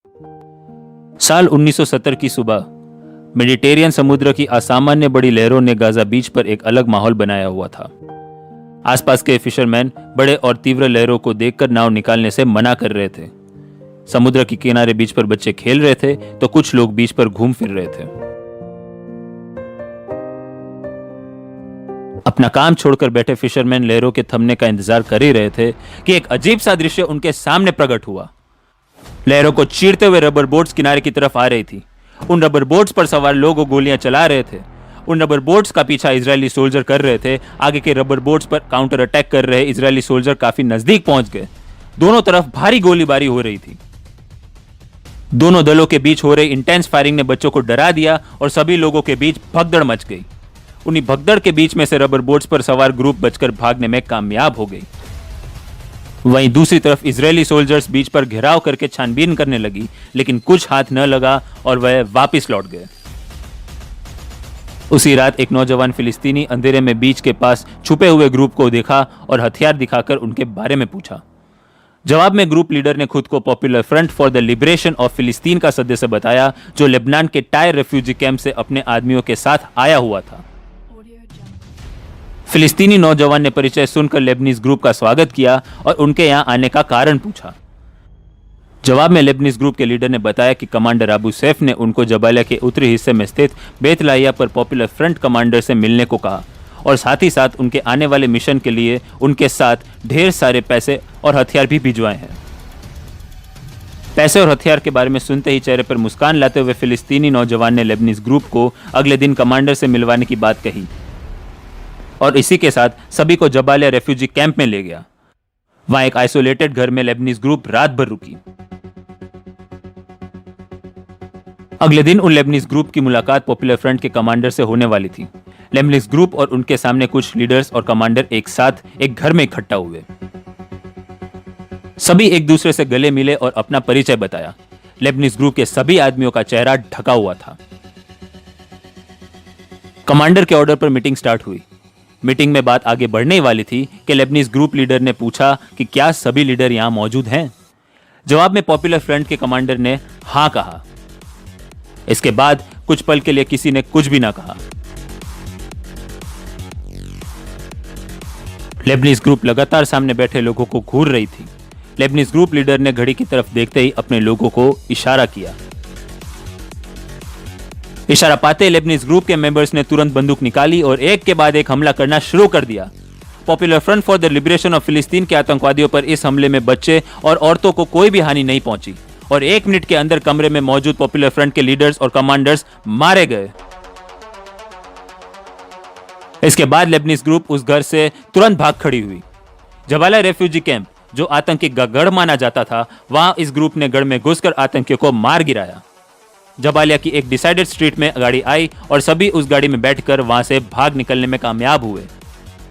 साल 1970 की सुबह मेडिटेरियन समुद्र की असामान्य बड़ी लहरों ने गाजा बीच पर एक अलग माहौल बनाया हुआ था। आसपास के फिशरमैन बड़े और तीव्र लहरों को देखकर नाव निकालने से मना कर रहे थे। समुद्र के किनारे बीच पर बच्चे खेल रहे थे तो कुछ लोग बीच पर घूम फिर रहे थे। अपना काम छोड़कर बैठे फिशरमैन लहरों के थमने का इंतजार कर ही रहे थे कि एक अजीब सा दृश्य उनके सामने प्रकट हुआ। लहरों को चीरते हुए रबर बोट्स किनारे की तरफ आ रही थी। उन रबर बोट्स पर सवार लोग गोलियां चला रहे थे। उन रबर बोट्स का पीछा इजरायली सोल्जर कर रहे थे। आगे के रबर बोट्स पर काउंटर अटैक कर रहे इजरायली सोल्जर काफी नजदीक पहुंच गए। दोनों तरफ भारी गोलीबारी हो रही थी। दोनों दलों के बीच हो रही इंटेंस फायरिंग ने बच्चों को डरा दिया और सभी लोगों के बीच भगदड़ मच गई। उन्हीं भगदड़ के बीच में से रबर बोट्स पर सवार ग्रुप बचकर भागने में कामयाब हो गई। वहीं दूसरी तरफ इजरायली सोल्जर्स बीच पर घेराव करके छानबीन करने लगी, लेकिन कुछ हाथ न लगा और वह वापस लौट गए। उसी रात एक नौजवान फिलिस्तीनी अंधेरे में बीच के पास छुपे हुए ग्रुप को देखा और हथियार दिखाकर उनके बारे में पूछा। जवाब में ग्रुप लीडर ने खुद को popular front for the liberation of फिलिस्तीन का सदस्य बताया, जो लेबनान के टायर रेफ्यूजी कैंप से अपने आदमियों के साथ आया हुआ था। फिलिस्तीनी नौजवान ने परिचय सुनकर लेबनीज ग्रुप का स्वागत किया और उनके यहां आने का कारण पूछा। जवाब में लेबनीज ग्रुप के लीडर ने बताया कि कमांडर अबू सैफ ने उनको जबालिया के उत्तरी हिस्से में स्थित बेतलाहिया पर पॉपुलर फ्रंट कमांडर से मिलने को कहा और साथ ही साथ उनके आने वाले मिशन के लिए उनके साथ ढेर सारे पैसे और हथियार भी भिजवाए हैं। पैसे और हथियार के बारे में सुनते ही चेहरे पर मुस्कान लाते हुए फिलिस्तीनी नौजवान ने लेबनीज ग्रुप को अगले दिन कमांडर से मिलवाने की बात कही और इसी के साथ सभी को जबालिया रेफ्यूजी कैंप में ले गया। वहां एक आइसोलेटेड घर में लेबनीज ग्रुप रात भर रुकी। अगले दिन उन लेबनीज ग्रुप की मुलाकात पॉपुलर फ्रंट के कमांडर से होने वाली थी। लेबनीज ग्रुप और उनके सामने कुछ लीडर्स और कमांडर एक साथ एक घर में इकट्ठा हुए। सभी एक दूसरे से गले मिले और अपना परिचय बताया। लेबनीज ग्रुप के सभी आदमियों का चेहरा ढका हुआ था। कमांडर के ऑर्डर पर मीटिंग स्टार्ट हुई। मीटिंग में बात आगे बढ़ने ही वाली थी कि लेबनीज ग्रुप लीडर ने पूछा कि क्या सभी लीडर यहां मौजूद हैं। जवाब में पॉपुलर फ्रंट के कमांडर ने हां कहा। इसके बाद कुछ पल के लिए किसी ने कुछ भी ना कहा। लेबनीज ग्रुप लगातार सामने बैठे लोगों को घूर रही थी। लेबनीज ग्रुप लीडर ने घड़ी की तरफ देखते ही अपने लोगों को इशारा किया। इशारा पाते लेबनीज ग्रुप के मेंबर्स ने तुरंत बंदूक निकाली और एक के बाद एक हमला करना शुरू कर दिया। Popular front for the liberation of फिलिस्तीन के आतंकवादियों पर इस हमले में बच्चे और औरतों को कोई भी हानि नहीं पहुंची और 1 मिनट के अंदर कमरे में मौजूद पॉपुलर फ्रंट के लीडर्स और कमांडर्स मारे गए। इसके बाद लेबनीज ग्रुप उस घर से तुरंत भाग खड़ी हुई। जबालिया रेफ्यूजी कैंप, जो आतंकी का गढ़ माना जाता था, वहां इस ग्रुप ने गढ़ में घुसकर आतंकियों को मार गिराया। जबालिया की एक डिसाइडेड स्ट्रीट में गाड़ी आई और सभी उस गाड़ी में बैठकर वहां से भाग निकलने में कामयाब हुए।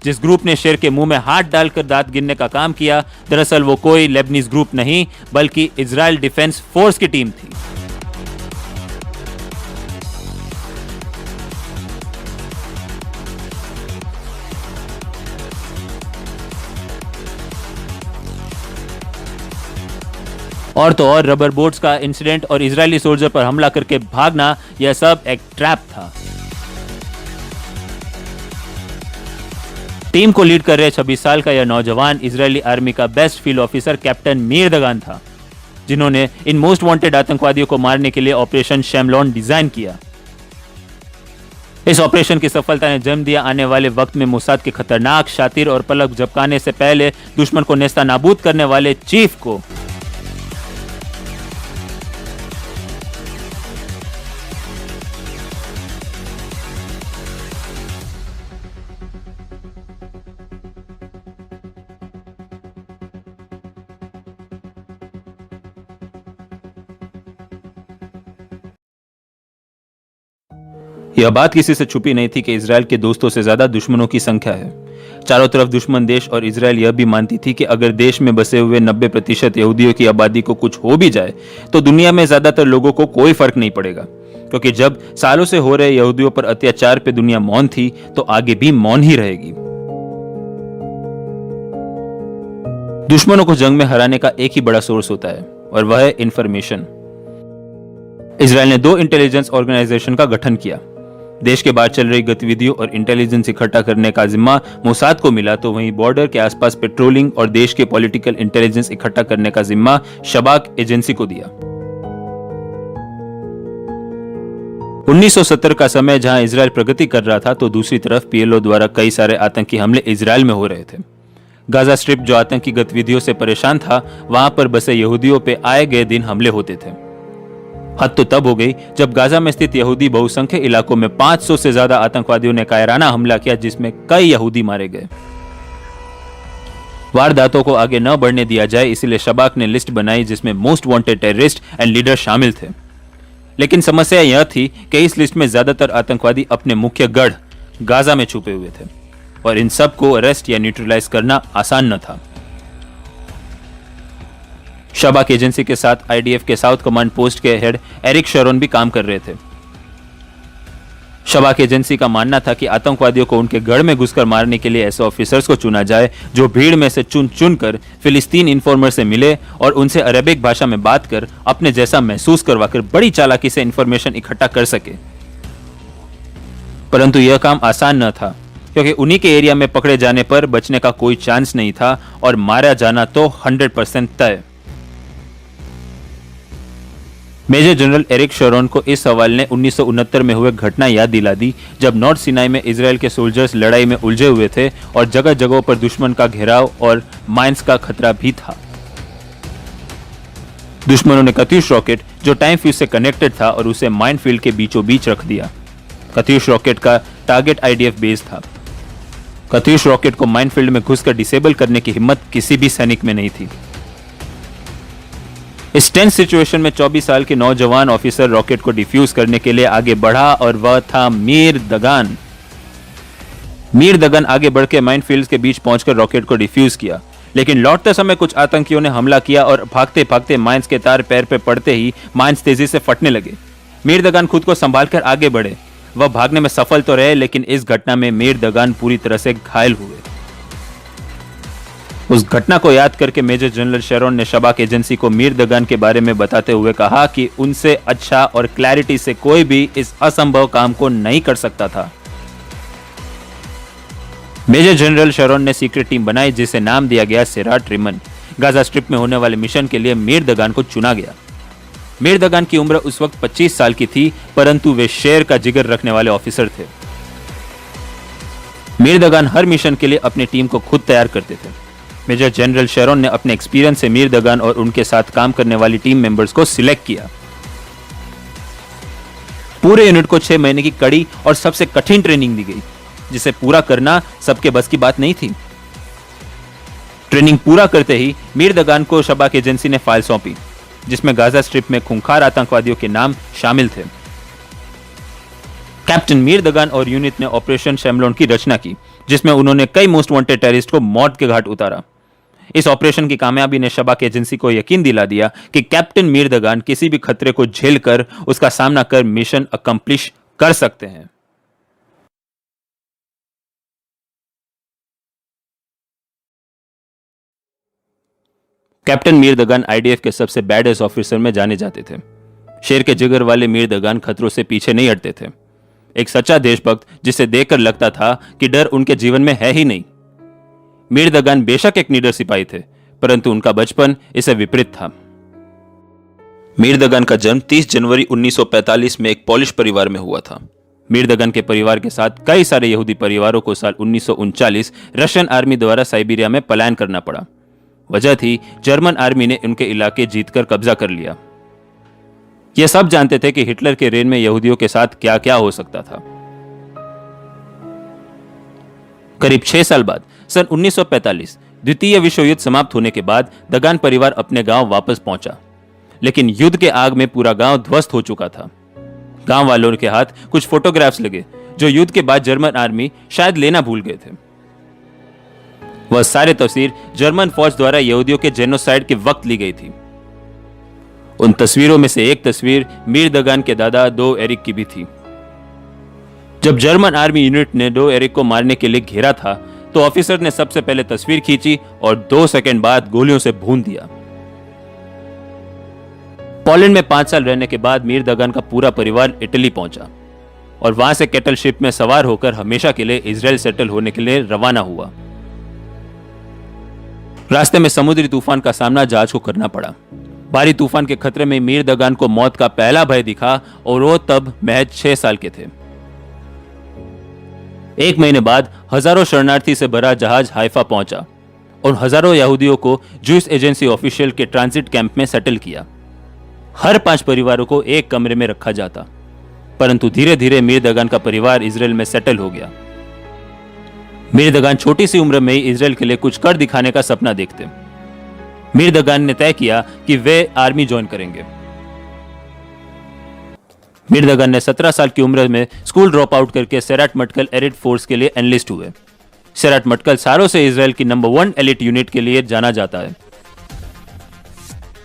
जिस ग्रुप ने शेर के मुंह में हाथ डालकर दांत गिनने का काम किया, दरअसल वो कोई लेबनीज ग्रुप नहीं बल्कि इजराइल डिफेंस फोर्स की टीम थी। और तो और रबर बोट्स का इंसिडेंट और इजरायली सोल्जर पर हमला करके भागना, यह सब एक ट्रैप था। टीम को लीड कर रहे 26 साल का यह नौजवान इजरायली आर्मी का best field officer captain Meir Dagan था, जिन्होंने इन मोस्ट वांटेड आतंकवादियों को मारने के लिए ऑपरेशन शैमलॉन डिजाइन किया। इस ऑपरेशन की सफलता ने जन्म दिया आने वाले वक्त में मोसाद के खतरनाक, शातिर और पलक झपकाने से पहले दुश्मन को नेस्तानाबूद करने वाले चीफ को। यह बात किसी से छुपी नहीं थी कि इजराइल के दोस्तों से ज्यादा दुश्मनों की संख्या है। चारों तरफ दुश्मन देश और इजराइल यह भी मानती थी कि अगर देश में बसे हुए 90% यहूदियों की आबादी को कुछ हो भी जाए तो दुनिया में ज्यादातर लोगों को कोई फर्क नहीं पड़ेगा, क्योंकि जब सालों से हो रहे यहूदियों पर अत्याचार पे दुनिया मौन थी तो आगे भी मौन ही रहेगी। दुश्मनों को जंग में हराने का एक ही बड़ा सोर्स होता है और वह है इंफॉर्मेशन। इसराइल ने 2 इंटेलिजेंस ऑर्गेनाइजेशन का गठन किया। देश के बाहर चल रही गतिविधियों और इंटेलिजेंस इकट्ठा करने का जिम्मा मोसाद को मिला, तो वहीं बॉर्डर के आसपास पेट्रोलिंग और देश के पॉलिटिकल इंटेलिजेंस इकट्ठा करने का जिम्मा शबाक एजेंसी को दिया। 1970 का समय जहां इसराइल प्रगति कर रहा था, तो दूसरी तरफ पीएलओ द्वारा कई सारे आतंकी हमले इसराइल में हो रहे थे। गाजा स्ट्रिप जो आतंकी गतिविधियों से परेशान था, वहां पर बसे यहूदियों पे आए गए दिन हमले होते थे। हद तो तब हो गई जब गाजा में स्थित यहूदी बहुसंख्यक इलाकों में 500 से ज्यादा आतंकवादियों ने कायराना हमला किया, जिसमें कई यहूदी मारे गए। वारदातों को आगे न बढ़ने दिया जाए, इसलिए शबाक ने लिस्ट बनाई जिसमें most wanted terrorist and leader शामिल थे। लेकिन समस्या यह थी कि इस लिस्ट में ज्यादातर आतंकवादी अपने मुख्य गढ़ गाजा में छुपे हुए थे और इन सब को अरेस्ट या न्यूट्रलाइज करना आसान न था। शबाक एजेंसी के साथ आईडीएफ के साउथ कमांड पोस्ट के हेड एरिक शरोन भी काम कर रहे थे। शबाक एजेंसी का मानना था कि आतंकवादियों को उनके गढ़ में घुसकर मारने के लिए ऐसे ऑफिसर्स को चुना जाए जो भीड़ में से चुन चुनकर फिलिस्तीन इन्फॉर्मर से मिले और उनसे अरेबिक भाषा में बात कर अपने जैसा महसूस करवाकर बड़ी चालाकी से इंफॉर्मेशन इकट्ठा कर सके। परंतु यह काम आसान न था, क्योंकि उन्हीं के एरिया में पकड़े जाने पर बचने का कोई चांस नहीं था और मारा जाना तो 100% तय। मेजर जनरल एरिक शरोन को इस सवाल ने 1969 में हुए घटना याद दिला दी, जब नॉर्थ सिनाई में इसराइल के सोल्जर्स लड़ाई में उलझे हुए थे और जगह जगहों पर दुश्मन का घेराव और माइंस का खतरा भी था। दुश्मनों ने कत्यूश रॉकेट जो टाइम फ्यूज से कनेक्टेड था और उसे माइनफील्ड के बीचों बीच रख दिया। कत्यूश रॉकेट का टारगेट आईडीएफ बेस था। कत्यूश रॉकेट को माइनफील्ड में घुसकर डिसेबल करने की हिम्मत किसी भी सैनिक में नहीं थी। इस टेंस सिचुएशन में 24 साल के नौजवान ऑफिसर रॉकेट को डिफ्यूज करने के लिए आगे बढ़ा और वह था मीर दगान। मीर दगान आगे बढ़ के माइनफील्ड्स के बीच पहुंचकर रॉकेट को डिफ्यूज किया, लेकिन लौटते समय कुछ आतंकियों ने हमला किया और भागते भागते माइंस के तार पैर पे पड़ते ही माइंस तेजी से फटने लगे। मीर दगान खुद को संभालकर आगे बढ़े। वह भागने में सफल तो रहे, लेकिन इस घटना में मीर दगान पूरी तरह से घायल हुए। उस घटना को याद करके मेजर जनरल शेरोन ने शबाक एजेंसी को मीर दगान के बारे में बताते हुए कहा कि उनसे अच्छा और क्लैरिटी से कोई भी इस असंभव काम को नहीं कर सकता था। मेजर जनरल शेरोन ने सीक्रेट टीम बनाई जिसे नाम दिया गया सेराट रिमन। गाजा स्ट्रिप में होने वाले मिशन के लिए मीर दगान को चुना गया। मीर दगान की उम्र उस वक्त 25 साल की थी, परंतु वे शेर का जिगर रखने वाले ऑफिसर थे। मीर दगान हर मिशन के लिए अपनी टीम को खुद तैयार करते थे। मेजर जनरल शेरोन ने अपने एक्सपीरियंस से मीर दगान और उनके साथ काम करने वाली टीम मेंबर्स को सिलेक्ट किया। पूरे यूनिट को 6 महीने की कड़ी और सबसे कठिन ट्रेनिंग दी गई, जिसे पूरा करना सबके बस की बात नहीं थी। ट्रेनिंग पूरा करते ही मीर दगान को शबाक एजेंसी ने फाइल सौंपी, जिसमें गाजा स्ट्रिप में खूंखार आतंकवादियों के नाम शामिल थे। कैप्टन मीर दगान और यूनिट ने ऑपरेशन शैमलोन की रचना की, जिसमें उन्होंने कई मोस्ट वांटेड टेररिस्ट को मौत के घाट उतारा। इस ऑपरेशन की कामयाबी ने शबाक एजेंसी को यकीन दिला दिया कि कैप्टन मीर दगान किसी भी खतरे को झेलकर उसका सामना कर मिशन अकम्प्लिश कर सकते हैं। कैप्टन मीर दगान आईडीएफ के सबसे बैडेस्ट ऑफिसर में जाने जाते थे। शेर के जिगर वाले मीर दगान खतरों से पीछे नहीं हटते थे। एक सच्चा देशभक्त जिसे देखकर लगता था कि डर उनके जीवन में है ही नहीं। मीर दगान बेशक एक निडर सिपाही थे, परंतु उनका बचपन इससे विपरीत था। मीर दगान का जन्म 30 जनवरी 1945 में एक पॉलिश परिवार में हुआ था। मीर दगान के परिवार के साथ कई सारे यहूदी परिवारों को साल 1939 रशियन आर्मी द्वारा साइबेरिया में पलायन करना पड़ा। वजह थी जर्मन आर्मी ने उनके इलाके जीतकर कब्जा कर लिया। यह सब जानते थे कि हिटलर के रेन में यहूदियों के साथ क्या क्या हो सकता था। करीब 6 साल बाद सन 1945 द्वितीय विश्व युद्ध समाप्त होने के बाद दगान परिवार अपने गांव वापस पहुंचा, लेकिन युद्ध के आग में पूरा गांव ध्वस्त हो चुका था। गांव वालों के हाथ कुछ फोटोग्राफ्स लगे जो युद्ध के बाद जर्मन आर्मी शायद लेना भूल गए थे। वह सारे तस्वीर जर्मन फौज द्वारा यहूदियों के जेनोसाइड के वक्त ली गई थी। उन तस्वीरों में से एक तस्वीर मीर दगान के दादा डो एरिक की भी थी। जब जर्मन आर्मी यूनिट ने डो एरिक को मारने के लिए घेरा था, तो ऑफिसर ने सबसे पहले तस्वीर खींची और 2 सेकंड बाद गोलियों से भून दिया। पोलैंड में 5 साल रहने के बाद मीर दगान का पूरा परिवार इटली पहुंचा और वहां से कैटल शिप में सवार होकर हमेशा के लिए इजराइल सेटल होने के लिए रवाना हुआ। रास्ते में समुद्री तूफान का सामना जहाज को करना पड़ा। भारी तूफान के खतरे में मीर दगान को मौत का पहला भय दिखा और वो तब महज 6 साल के थे। 1 महीने बाद हजारों शरणार्थी से भरा जहाज हाइफा पहुंचा और हजारों यहूदियों को जूस एजेंसी ऑफिशियल के ट्रांजिट कैंप में सेटल किया। हर 5 परिवारों को एक कमरे में रखा जाता, परंतु धीरे धीरे मीर दगान का परिवार इजराइल में सेटल हो गया। मीर दगान छोटी सी उम्र में ही इजराइल के लिए कुछ कर दिखाने का सपना देखते। मीर दगान ने तय किया कि वे आर्मी ज्वाइन करेंगे। मीर दगान ने 17 साल की उम्र में स्कूल ड्रॉप आउट करके सेराट मटकल एलिट फोर्स के लिए एनलिस्ट हुए। सेराट मटकल सारों से इजराइल की नंबर 1 एलिट यूनिट के लिए जाना जाता है।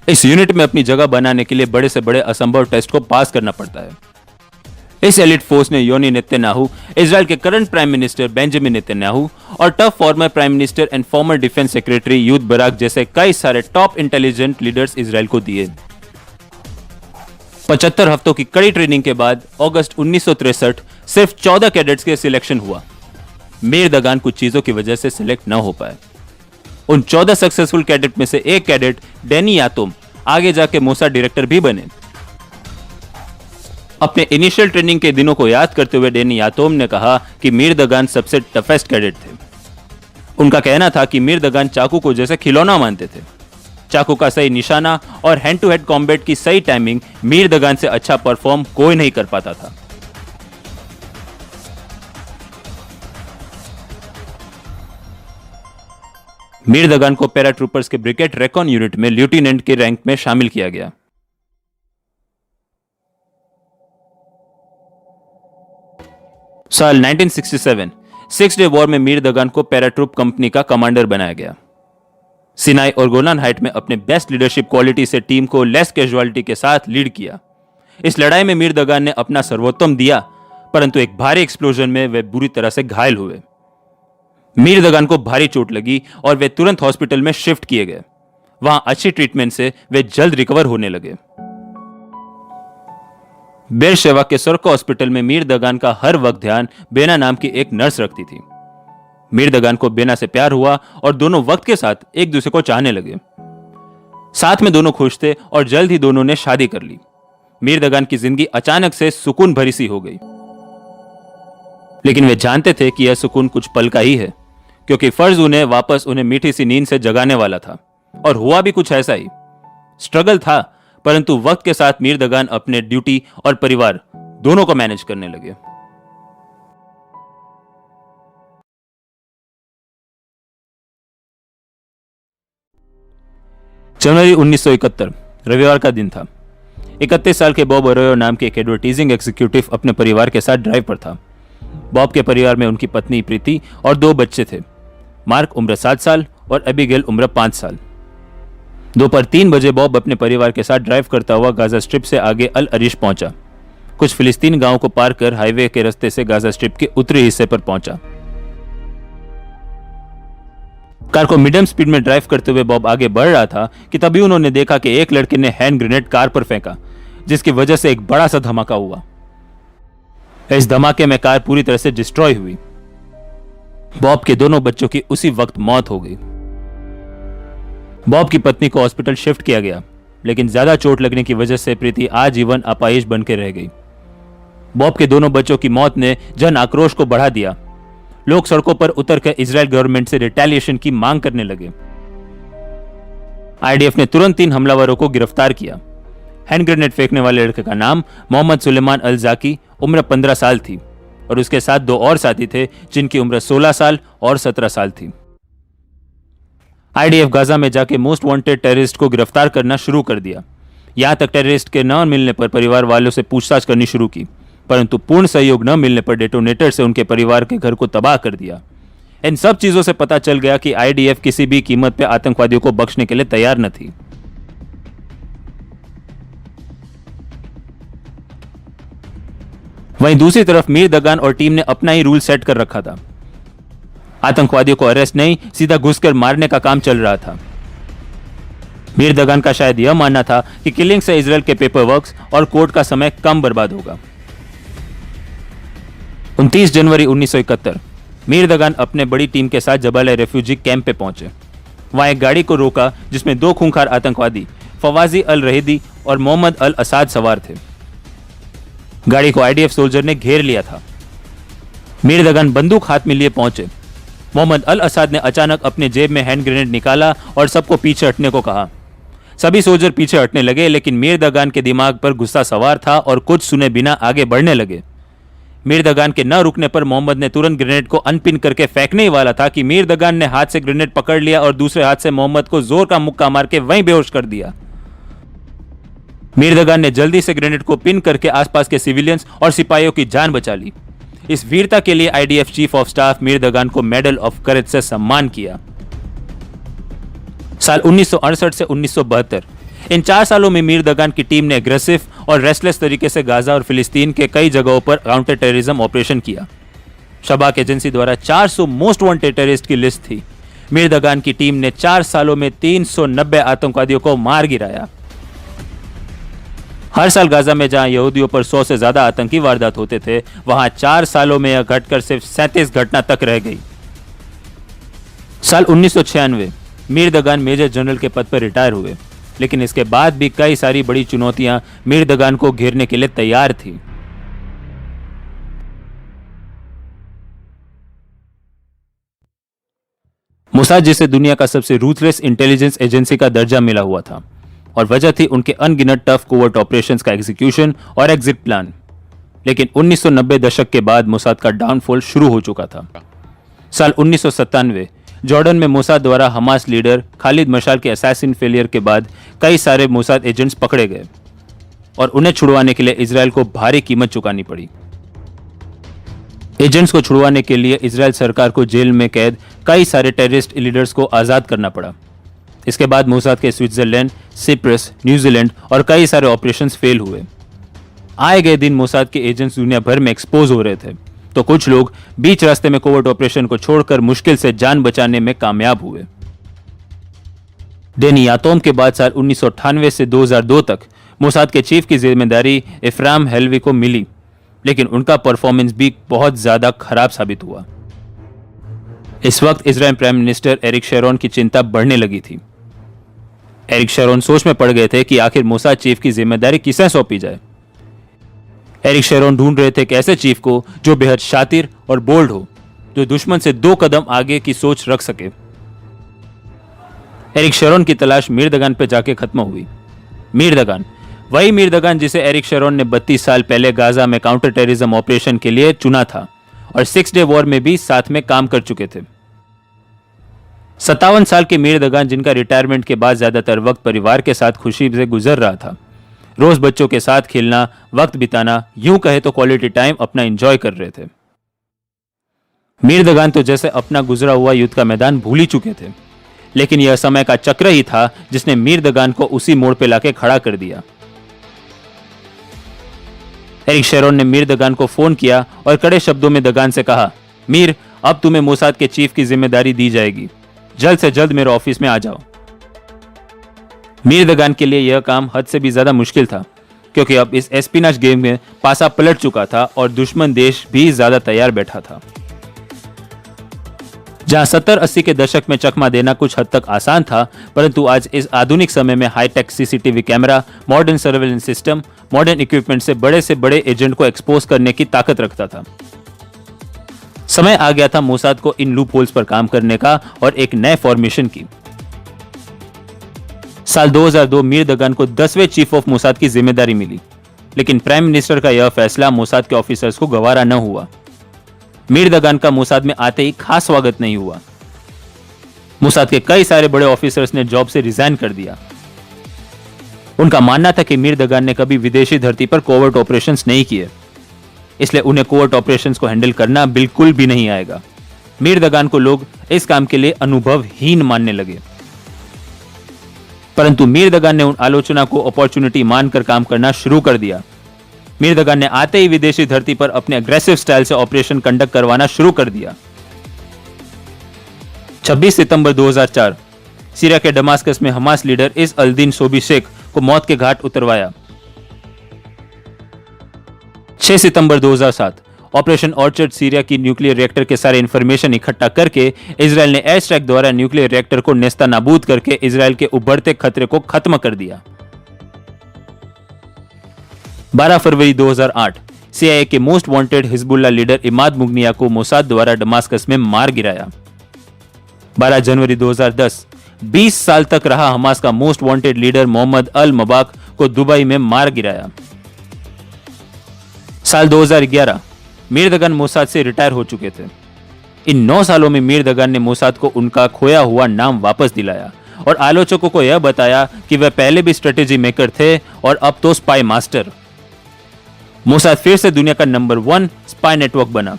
इस यूनिट में अपनी जगह बनाने के लिए बड़े से बड़े असंभव टेस्ट को पास करना पड़ता है। इस एलिट फोर्स ने योनी नेतन्याहू, इजराइल के current prime minister Benjamin Netanyahu और टफ former prime minister and former defence secretary Ehud Barak जैसे कई सारे टॉप इंटेलिजेंट लीडर्स इजराइल को दिए। 75 हफ्तों की कड़ी ट्रेनिंग के बाद अगस्त 1963 सिर्फ 14 कैडेट्स के सिलेक्शन हुआ। मीर दगान कुछ चीजों की वजह से सिलेक्ट न हो पाए। उन 14 सक्सेसफुल कैडेट में से एक कैडेट डैनी यातोम आगे जाके मोसाद डायरेक्टर भी बने। अपने इनिशियल ट्रेनिंग के दिनों को याद करते हुए डैनी यातोम ने कहा कि मीर दगान सबसे टफेस्ट कैडेट थे। उनका कहना था कि मीर दगान चाकू को जैसे खिलौना मानते थे। चाकू का सही निशाना और हैंड टू हैंड कॉम्बैट की सही टाइमिंग मीर दगान से अच्छा परफॉर्म कोई नहीं कर पाता था। मीर दगान को पैराट्रूपर्स के ब्रिगेड रेकॉन यूनिट में लेफ्टिनेंट के रैंक में शामिल किया गया। साल 1967 सिक्स डे वॉर में मीर दगान को पैराट्रूप कंपनी का कमांडर बनाया गया। सिनाई और गोलान हाइट में अपने बेस्ट लीडरशिप क्वालिटी से टीम को लेस कैजुअलिटी के साथ लीड किया। इस लड़ाई में मीर दगान ने अपना सर्वोत्तम दिया, परंतु एक भारी एक्सप्लोजन में वे बुरी तरह से घायल हुए। मीर दगान को भारी चोट लगी और वे तुरंत हॉस्पिटल में शिफ्ट किए गए। वहां अच्छी ट्रीटमेंट से वे जल्द रिकवर होने लगे। बेरशेवा के सरका हॉस्पिटल में मीर दगान का हर वक्त ध्यान बेना नाम की एक नर्स रखती थी। मीर दगान को बेना से प्यार हुआ और दोनों वक्त के साथ एक दूसरे को चाहने लगे। साथ में दोनों खुश थे और जल्द ही दोनों ने शादी कर ली। मीर दगान की जिंदगी अचानक से सुकून भरी सी हो गई, लेकिन वे जानते थे कि यह सुकून कुछ पल का ही है, क्योंकि फर्ज उन्हें वापस उन्हें मीठी सी नींद से जगाने वाला था। और हुआ भी कुछ ऐसा ही। स्ट्रगल था, परंतु वक्त के साथ मीर दगान अपने ड्यूटी और परिवार दोनों को मैनेज करने लगे। जनवरी 1971 रविवार का दिन था। 31 साल के बॉब अरोयो नाम के एक एडवर्टाइजिंग एग्जीक्यूटिव अपने परिवार के साथ ड्राइव पर था। बॉब के परिवार में उनकी पत्नी प्रीति और 2 बच्चे थे। मार्क उम्र 7 साल और एबिगेल उम्र 5 साल। दोपहर 3 बजे बॉब अपने परिवार के साथ ड्राइव करता हुआ गाजा स्ट्रिप से आगे अल अरीश पहुंचा। कुछ फिलिस्तीन गांवों को पार कर हाईवे के रास्ते से गाजा स्ट्रिप के उत्तरी हिस्से पर पहुंचा। कार को मीडियम स्पीड में ड्राइव करते हुए बॉब आगे बढ़ रहा था कि तभी उन्होंने देखा कि एक लड़के ने हैंड ग्रेनेड कार पर फेंका, जिसकी वजह से एक बड़ा सा धमाका हुआ। इस धमाके में कार पूरी तरह से डिस्ट्रॉय हुई। बॉब के दोनों बच्चों की उसी वक्त मौत हो गई। बॉब की पत्नी को हॉस्पिटल शिफ्ट किया गया, लेकिन ज्यादा चोट लगने की वजह से प्रीति आजीवन अपाहिज बनकर रह गई। बॉब के दोनों बच्चों की मौत ने जन आक्रोश को बढ़ा दिया। लोग सड़कों पर उतरकर इजराइल गवर्नमेंट से रिटेलिएशन की मांग करने लगे। आईडीएफ ने तुरंत 3 हमलावरों को गिरफ्तार किया। हैंड ग्रेनेड फेंकने वाले लड़के का नाम मोहम्मद सुलेमान अल जाकी उम्र 15 साल थी और उसके साथ 2 और साथी थे जिनकी उम्र 16 साल और 17 साल थी। आईडीएफ गाजा में जाके मोस्ट वांटेड टेररिस्ट को गिरफ्तार करना शुरू कर दिया। यहां तक टेररिस्ट के न मिलने पर परिवार वालों से पूछताछ करनी शुरू की, परंतु पूर्ण सहयोग न मिलने पर डेटोनेटर से उनके परिवार के घर को तबाह कर दिया। इन सब चीजों से पता चल गया कि आईडीएफ किसी भी कीमत पर आतंकवादियों को बख्शने के लिए तैयार न थी। वहीं दूसरी तरफ मीर दगान और टीम ने अपना ही रूल सेट कर रखा था। आतंकवादियों को अरेस्ट नहीं, सीधा घुसकर मारने का काम चल रहा था। मीर दगान का शायद यह मानना था कि किलिंग से इजराइल के पेपर वर्क्स और कोर्ट का समय कम बर्बाद होगा। 29 जनवरी 1971 मीर दगान अपने बड़ी टीम के साथ जबाल रेफ्यूजी कैंप पे पहुंचे। वहां एक गाड़ी को रोका जिसमें 2 खूंखार आतंकवादी फवाजी अल रहीदी और मोहम्मद अल असाद सवार थे। गाड़ी को आईडीएफ सोल्जर ने घेर लिया था। मीर दगान बंदूक हाथ में लिए पहुंचे। मोहम्मद अल असाद ने अचानक अपने जेब में हैंड ग्रेनेड निकाला और सबको पीछे हटने को कहा। सभी सोल्जर पीछे हटने लगे, लेकिन मीर दगान के दिमाग पर गुस्सा सवार था और कुछ सुने बिना आगे बढ़ने लगे। मीर दगान के न रुकने पर मोहम्मद ने तुरंत ग्रेनेड को अनपिन करके फेंकने ही वाला था कि मीर दगान ने हाथ से ग्रेनेड पकड़ लिया और दूसरे हाथ से मोहम्मद को जोर का मुक्का मार के वहीं बेहोश कर दिया। मीर दगान ने जल्दी से ग्रेनेड को पिन करके आसपास के सिविलियंस और सिपाहियों की जान बचा ली। इस वीरता के लिए IDF chief of staff Meir Dagan को मेडल ऑफ करेज से सम्मान किया। साल 1968 से 1972 इन 4 सालों में मीर दगान की टीम ने एग्रेसिव और रेस्टलेस तरीके से गाजा और फिलिस्तीन के कई जगहों पर काउंटर टेररिज्म ऑपरेशन किया। शबाक एजेंसी द्वारा 400 मोस्ट वांटेड टेररिस्ट की लिस्ट थी। मीर दगान की टीम ने 4 सालों में 390 आतंकवादियों को मार गिराया। हर साल गाजा में जहां यहूदियों पर 100 से ज्यादा आतंकी वारदात होते थे, वहां 4 सालों में यह घटकर सिर्फ 37 घटना तक रह गई। साल 1996 मीर दगान मेजर जनरल के पद पर रिटायर हुए, लेकिन इसके बाद भी कई सारी बड़ी चुनौतियां मीर दगान को घेरने के लिए तैयार थी। मोसाद जिसे दुनिया का सबसे रूथलेस इंटेलिजेंस एजेंसी का दर्जा मिला हुआ था, और वजह थी उनके अनगिनत टफ कोवर्ट ऑपरेशंस का एग्जीक्यूशन और एग्जिट प्लान। लेकिन 1990 दशक के बाद मोसाद का डाउनफॉल शुरू हो चुका था। साल 1997 जॉर्डन में मोसाद द्वारा हमास लीडर खालिद मशाल के असैसिन फेलियर के बाद कई सारे मोसाद एजेंट्स पकड़े गए और उन्हें छुड़वाने के लिए इजराइल को भारी कीमत चुकानी पड़ी। एजेंट्स को छुड़वाने के लिए इजराइल सरकार को जेल में कैद कई सारे टेररिस्ट लीडर्स को आजाद करना पड़ा। इसके बाद मोसाद के स्विट्जरलैंड, सिप्रस, न्यूजीलैंड और कई सारे ऑपरेशंस फेल हुए। आए गए दिन मोसाद के एजेंट्स दुनिया भर में एक्सपोज हो रहे थे, तो कुछ लोग बीच रास्ते में कोवर्ट ऑपरेशन को छोड़कर मुश्किल से जान बचाने में कामयाब हुए। डेनी यातोम के बाद साल 1998 से 2002 तक मोसाद के चीफ की जिम्मेदारी इफ्राम हेलवी को मिली, लेकिन उनका परफॉर्मेंस भी बहुत ज्यादा खराब साबित हुआ। इस वक्त Israel prime minister Eric Sharon की चिंता बढ़ने लगी थी। एरिक शेरोन सोच में पड़ गए थे कि आखिर मोसाद चीफ की जिम्मेदारी किसे सौंपी जाए। एरिक शेरोन ढूंढ रहे थे एक ऐसे चीफ को जो बेहद शातिर और बोल्ड हो, जो दुश्मन से 2 कदम आगे की सोच रख सके। एरिक शेरोन की तलाश मीर दगान पे जाके खत्म हुई। मीर दगान, वही मीर दगान जिसे एरिक शेरोन ने 32 साल पहले गाजा में काउंटर टेररिज्म ऑपरेशन के लिए चुना था और 6 डे वॉर में भी साथ में काम कर चुके थे। 57 साल के मीर दगान, जिनका रिटायरमेंट के बाद ज्यादातर वक्त परिवार के साथ खुशी से गुजर रहा था, रोज बच्चों के साथ खेलना, वक्त बिताना, यूं कहे तो क्वालिटी टाइम अपना एंजॉय कर रहे थे। मीर दगान तो जैसे अपना गुजरा हुआ युद्ध का मैदान भूल ही चुके थे, लेकिन यह समय का चक्र ही था जिसने मीर दगान को उसी मोड़ पे लाके खड़ा कर दिया। एरिक शेरोन ने मीर दगान को फोन किया और कड़े शब्दों में दगान से कहा, मीर, अब तुम्हें मोसाद के चीफ की जिम्मेदारी दी जाएगी, जल्द से जल्द मेरे ऑफिस में आ जाओ। मीर दगान के लिए यह काम हद से भी ज्यादा मुश्किल था, क्योंकि अब इस एस्पिनाच गेम में पासा पलट चुका था और दुश्मन देश भी ज्यादा तैयार बैठा था। जहां 70-80 के दशक में चकमा देना कुछ हद तक आसान था, परंतु आज इस आधुनिक समय में hi tech CCTV camera, modern surveillance system, modern equipment से बड़े एजेंट को एक्सपोज करने की ताकत रखता था। समय आ गया था मोसाद को इन लूप होल्स पर काम करने का और एक नए फॉर्मेशन की। साल 2002 मीर दगान को 10वें चीफ ऑफ मोसाद की जिम्मेदारी मिली, लेकिन प्राइम मिनिस्टर का यह फैसला मोसाद के ऑफिसर्स को गवारा न हुआ। मीर दगान का मोसाद में आते ही खास स्वागत नहीं हुआ। मोसाद के कई सारे बड़े ऑफिसर्स ने जॉब से रिजाइन कर दिया। उनका मानना था कि मीर दगान ने कभी विदेशी धरती पर कोवर्ट ऑपरेशंस नहीं किए, इसलिए उन्हें कोवर्ट ऑपरेशंस को हैंडल करना बिल्कुल भी नहीं आएगा। मीर दगान को लोग इस काम के लिए अनुभवहीन मानने लगे, परंतु मीर दगान ने उन आलोचना को अपॉर्चुनिटी मानकर काम करना शुरू कर दिया। मीर दगान ने आते ही विदेशी धरती पर अपने अग्रेसिव स्टाइल से ऑपरेशन कंडक्ट करवाना शुरू कर दिया। 26 सितंबर 2004 सीरिया के दमास्कस में हमास लीडर इस अल्दीन सोबी शेख को मौत के घाट उतरवाया। 6 सितंबर 2007 ऑपरेशन ऑर्चर्ड सीरिया की न्यूक्लियर रिएक्टर के सारे इंफॉर्मेशन इकट्ठा करके इजराइल ने एयर स्ट्राइक द्वारा न्यूक्लियर रिएक्टर को नेस्तनाबूद करके इजराइल के उभरते खतरे को खत्म कर दिया। 12 फरवरी 2008 सीआईए के most wanted Hezbollah leader Imad मुगनिया को मोसाद द्वारा दमास्कस में मार गिराया। 12 जनवरी 2010 20 साल तक रहा हमास का मोस्ट वांटेड लीडर मोहम्मद अल मबाक को दुबई में मार गिराया। साल 2011 मीर दगान मोसाद से रिटायर हो चुके थे। इन 9 सालों में मीर दगान ने मोसाद को उनका खोया हुआ नाम वापस दिलाया और आलोचकों को यह बताया कि वह पहले भी स्ट्रेटेजी मेकर थे और अब तो स्पाई मास्टर। मोसाद फिर से दुनिया का नंबर 1 स्पाई नेटवर्क बना।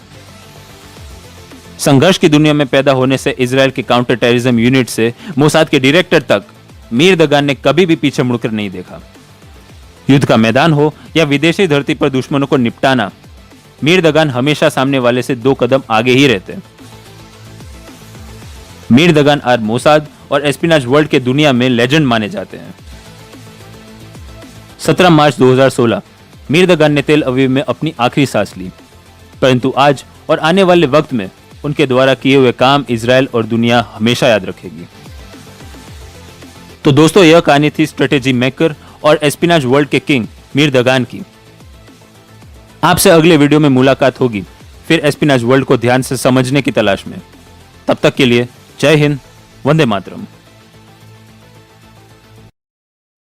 संघर्ष की दुनिया में पैदा होने से इजराइल के काउंटर टेररिज्म यूनिट से मोसाद के डायरेक्टर तक मीर दगान ने कभी भी पीछे मुड़कर नहीं देखा। युद्ध का मैदान हो या विदेशी धरती पर दुश्मनों को निपटाना, मीर दगान हमेशा सामने वाले से 2 कदम आगे ही रहते। मीर दगान आज मोसाद और एस्पिनाज वर्ल्ड के दुनिया में लेजेंड माने जाते हैं। 17 मार्च 2016 मीर दगान ने तेल अवीव में अपनी आखिरी सांस ली, परंतु आज और आने वाले वक्त में उनके द्वारा किए हुए काम इजराइल और दुनिया हमेशा याद रखेगी। तो दोस्तों, यह कहानी थी स्ट्रेटेजी मेकर और एस्पिनाज वर्ल्ड के किंग मीर दगान की। आपसे अगले वीडियो में मुलाकात होगी, फिर एस्पिनाज वर्ल्ड को ध्यान से समझने की तलाश में। तब तक के लिए जय हिंद, वंदे मातरम।